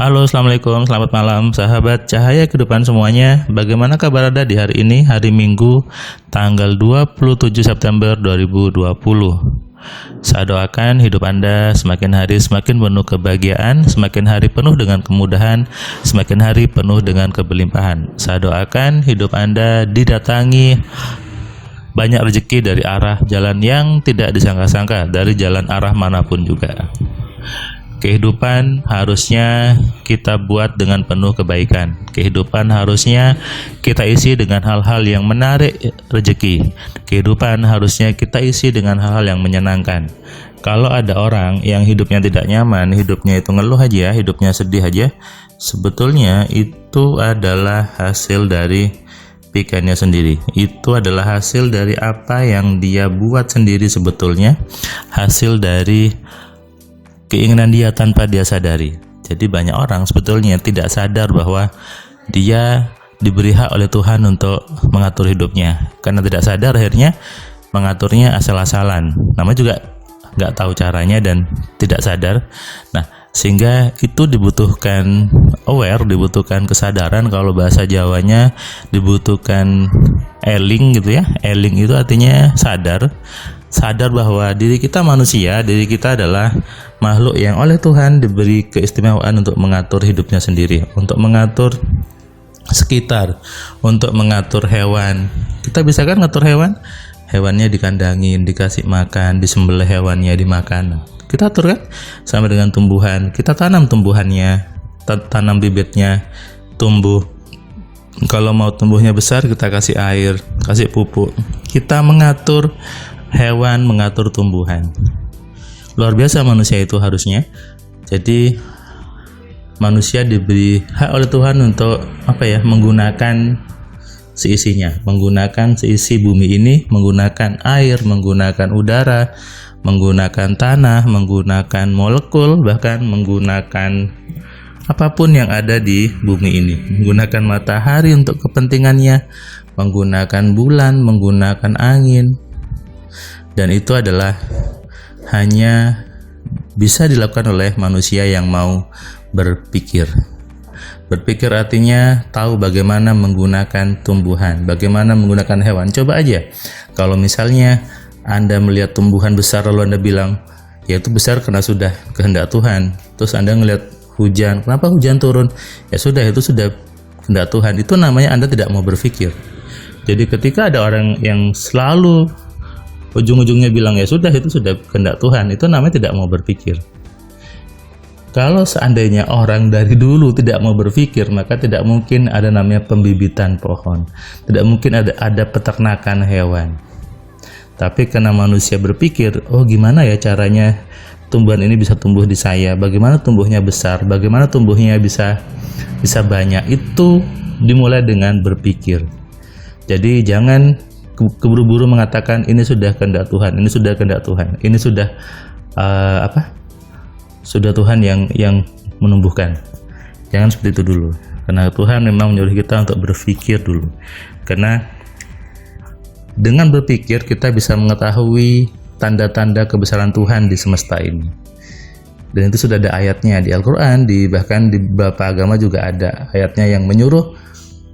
Halo, assalamualaikum, selamat malam, sahabat cahaya kehidupan semuanya. Bagaimana kabar Anda di hari ini, hari Minggu, tanggal 27 September 2020? Saya doakan hidup Anda semakin hari semakin penuh kebahagiaan, semakin hari penuh dengan kemudahan, semakin hari penuh dengan kebelimpahan. Saya doakan hidup Anda didatangi banyak rezeki dari arah jalan yang tidak disangka-sangka, dari jalan arah manapun juga. Kehidupan harusnya kita buat dengan penuh kebaikan. Kehidupan harusnya kita isi dengan hal-hal yang menarik rezeki. Kehidupan harusnya kita isi dengan hal-hal yang menyenangkan. Kalau ada orang yang hidupnya tidak nyaman, hidupnya itu ngeluh aja, hidupnya sedih aja, sebetulnya itu adalah hasil dari pikirannya sendiri. Itu adalah hasil dari apa yang dia buat sendiri sebetulnya, hasil dari keinginan dia tanpa dia sadari. Jadi banyak orang sebetulnya tidak sadar bahwa dia diberi hak oleh Tuhan untuk mengatur hidupnya. Karena tidak sadar akhirnya mengaturnya asal-asalan. Namanya juga nggak tahu caranya dan tidak sadar. Nah, sehingga itu dibutuhkan aware, dibutuhkan kesadaran. Kalau bahasa Jawanya dibutuhkan eling gitu ya. Eling itu artinya sadar bahwa diri kita manusia, diri kita adalah makhluk yang oleh Tuhan diberi keistimewaan untuk mengatur hidupnya sendiri, untuk mengatur sekitar, untuk mengatur hewan. Kita bisa kan ngatur hewan? Hewannya dikandangin, dikasih makan, disembelih hewannya, dimakan. Kita atur kan? Sama dengan tumbuhan, kita tanam tumbuhannya, tanam bibitnya, tumbuh. Kalau mau tumbuhnya besar, kita kasih air, kasih pupuk. Kita mengatur hewan, mengatur tumbuhan. Luar biasa manusia itu harusnya. Jadi manusia diberi hak oleh Tuhan untuk menggunakan seisinya, menggunakan seisi bumi ini, menggunakan air, menggunakan udara, menggunakan tanah, menggunakan molekul, bahkan menggunakan apapun yang ada di bumi ini, menggunakan matahari untuk kepentingannya, menggunakan bulan, menggunakan angin. Dan itu adalah hanya bisa dilakukan oleh manusia yang mau berpikir. Berpikir artinya tahu bagaimana menggunakan tumbuhan, bagaimana menggunakan hewan. Coba aja, kalau misalnya Anda melihat tumbuhan besar lalu Anda bilang, ya itu besar karena sudah kehendak Tuhan. Terus Anda melihat hujan, kenapa hujan turun? Ya sudah, itu sudah kehendak Tuhan. Itu namanya Anda tidak mau berpikir. Jadi ketika ada orang yang selalu ujung-ujungnya bilang ya sudah, itu sudah kehendak Tuhan, itu namanya tidak mau berpikir. Kalau seandainya orang dari dulu tidak mau berpikir, maka tidak mungkin ada namanya pembibitan pohon, tidak mungkin ada peternakan hewan. Tapi karena manusia berpikir, oh gimana ya caranya tumbuhan ini bisa tumbuh di saya, bagaimana tumbuhnya besar, bagaimana tumbuhnya bisa banyak, itu dimulai dengan berpikir. Jadi jangan keburu-buru mengatakan ini sudah kehendak Tuhan, ini sudah kehendak Tuhan, ini sudah sudah Tuhan yang menumbuhkan. Jangan seperti itu dulu, karena Tuhan memang menyuruh kita untuk berpikir dulu. Karena dengan berpikir kita bisa mengetahui tanda-tanda kebesaran Tuhan di semesta ini. Dan itu sudah ada ayatnya di Al-Quran, bahkan di beberapa agama juga ada ayatnya yang menyuruh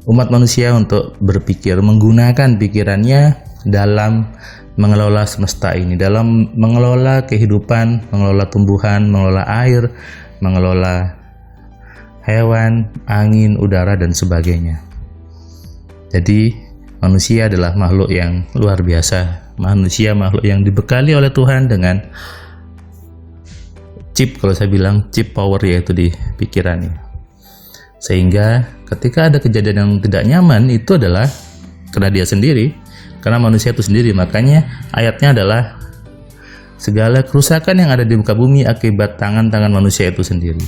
umat manusia untuk berpikir, menggunakan pikirannya dalam mengelola semesta ini, dalam mengelola kehidupan, mengelola tumbuhan, mengelola air, mengelola hewan, angin, udara, dan sebagainya. Jadi manusia adalah makhluk yang luar biasa. Manusia makhluk yang dibekali oleh Tuhan dengan chip, kalau saya bilang chip power, yaitu di pikirannya. Sehingga ketika ada kejadian yang tidak nyaman, itu adalah karena dia sendiri, karena manusia itu sendiri. Makanya ayatnya adalah segala kerusakan yang ada di muka bumi akibat tangan-tangan manusia itu sendiri.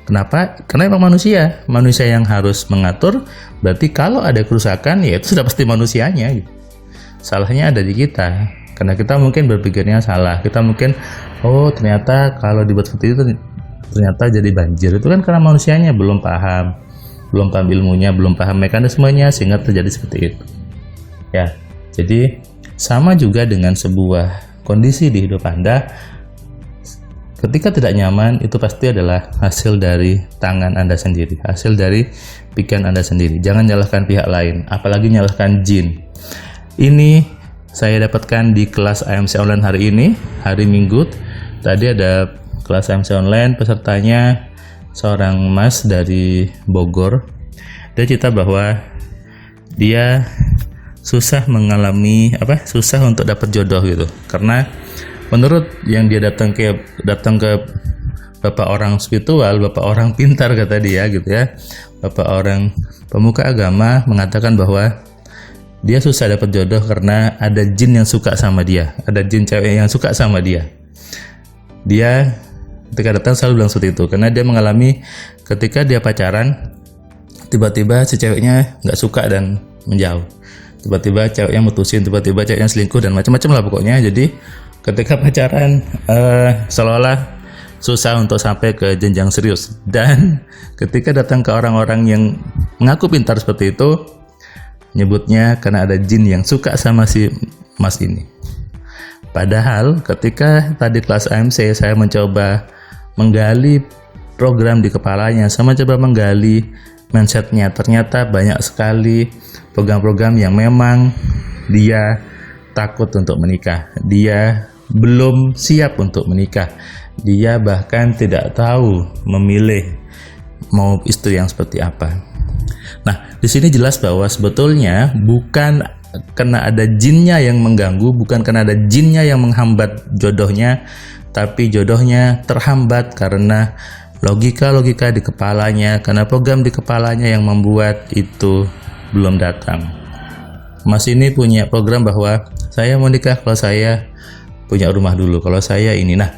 Kenapa? Karena memang manusia yang harus mengatur. Berarti kalau ada kerusakan, ya itu sudah pasti manusianya gitu. Salahnya ada di kita, karena kita mungkin berpikirnya salah. Kita mungkin, oh ternyata kalau dibuat seperti itu ternyata jadi banjir. Itu kan karena manusianya belum paham ilmunya, belum paham mekanismenya, sehingga terjadi seperti itu. Ya, jadi sama juga dengan sebuah kondisi di hidup Anda. Ketika tidak nyaman, itu pasti adalah hasil dari tangan Anda sendiri, hasil dari pikiran Anda sendiri. Jangan nyalahkan pihak lain, apalagi nyalahkan jin. Ini saya dapatkan di kelas AMC online hari ini, hari Minggu. Tadi ada kelas AMC online, pesertanya seorang mas dari Bogor. Dia cerita bahwa dia susah susah untuk dapat jodoh gitu, karena menurut yang dia datang ke bapak orang spiritual, bapak orang pintar kata dia gitu ya, bapak orang pemuka agama mengatakan bahwa dia susah dapat jodoh karena ada jin yang suka sama dia, ada jin cewek yang suka sama dia. Dia ketika datang selalu bilang seperti itu, karena dia mengalami ketika dia pacaran, tiba-tiba si ceweknya nggak suka dan menjauh, tiba-tiba ceweknya mutusin, tiba-tiba ceweknya selingkuh dan macam-macam lah pokoknya. Jadi ketika pacaran seolah-olah susah untuk sampai ke jenjang serius, dan ketika datang ke orang-orang yang mengaku pintar seperti itu, nyebutnya karena ada jin yang suka sama si mas ini. Padahal ketika tadi kelas AMC saya mencoba menggali program di kepalanya, saya mencoba menggali mindsetnya, ternyata banyak sekali program-program yang memang dia takut untuk menikah, dia belum siap untuk menikah, dia bahkan tidak tahu memilih mau istri yang seperti apa. Nah, di sini jelas bahwa sebetulnya bukan karena ada jinnya yang mengganggu, bukan karena ada jinnya yang menghambat jodohnya, tapi jodohnya terhambat karena logika-logika di kepalanya, karena program di kepalanya yang membuat itu belum datang. Mas ini punya program bahwa saya mau nikah kalau saya punya rumah dulu, kalau saya ini. Nah,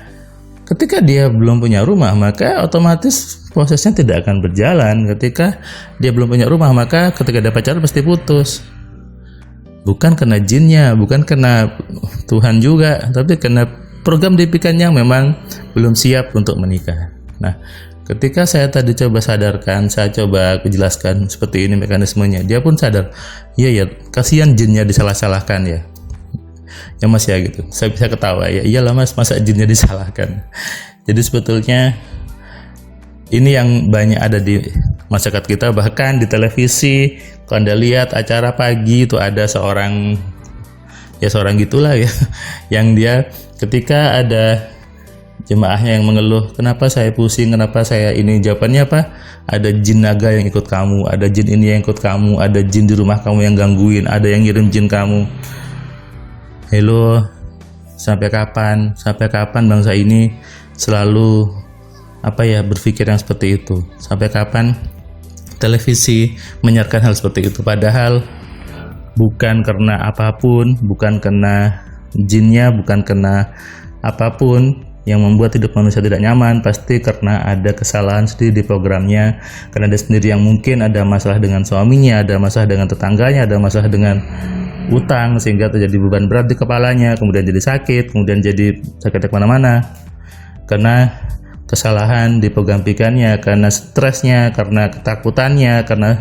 ketika dia belum punya rumah, maka otomatis prosesnya tidak akan berjalan. Ketika dia belum punya rumah, maka ketika dia pacaran pasti putus. Bukan karena jinnya, bukan karena Tuhan juga, tapi karena program di pikirannya memang belum siap untuk menikah. Nah, ketika saya tadi coba sadarkan, saya coba jelaskan seperti ini mekanismenya, dia pun sadar, iya ya, kasihan jinnya disalah-salahkan ya. Ya mas ya gitu, saya bisa ketawa ya, iyalah mas, masa jinnya disalahkan. Jadi sebetulnya ini yang banyak ada di masyarakat kita, bahkan di televisi kalau Anda lihat acara pagi itu ada seorang gitulah ya, yang dia ketika ada jemaahnya yang mengeluh, kenapa saya pusing, kenapa saya ini, jawabannya apa? Ada jin naga yang ikut kamu, ada jin ini yang ikut kamu, ada jin di rumah kamu yang gangguin, ada yang ngirim jin kamu. Hello, sampai kapan bangsa ini selalu berpikir yang seperti itu? Sampai kapan televisi menyiarkan hal seperti itu? Padahal bukan karena apapun, bukan karena jinnya, bukan karena apapun yang membuat hidup manusia tidak nyaman, pasti karena ada kesalahan sendiri di programnya, karena ada sendiri yang mungkin ada masalah dengan suaminya, ada masalah dengan tetangganya, ada masalah dengan utang sehingga terjadi beban berat di kepalanya, kemudian jadi sakit, kemudian jadi sakit kemana-mana karena kesalahan di program pikirannya, karena stresnya, karena ketakutannya, karena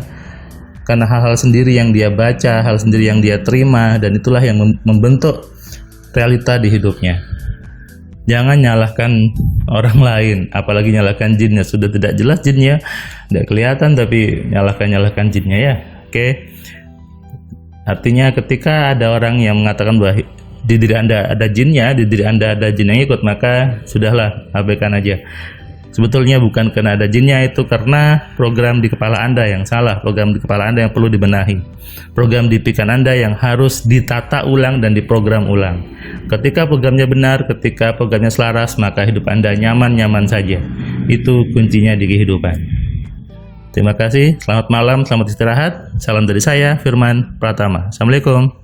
hal-hal sendiri yang dia baca, hal sendiri yang dia terima, dan itulah yang membentuk realita di hidupnya. Jangan nyalahkan orang lain, apalagi nyalahkan jinnya. Sudah tidak jelas jinnya, tidak kelihatan, tapi nyalahkan jinnya ya. Oke. Artinya ketika ada orang yang mengatakan bahwa di diri Anda ada jinnya, di diri Anda ada jin yang ikut, maka sudahlah, abaikan aja. Sebetulnya bukan karena ada jinnya, itu karena program di kepala Anda yang salah, program di kepala Anda yang perlu dibenahi, program di pikiran Anda yang harus ditata ulang dan diprogram ulang. Ketika programnya benar, ketika programnya selaras, maka hidup Anda nyaman-nyaman saja. Itu kuncinya di kehidupan. Terima kasih, selamat malam, selamat istirahat. Salam dari saya, Firman Pratama. Assalamualaikum.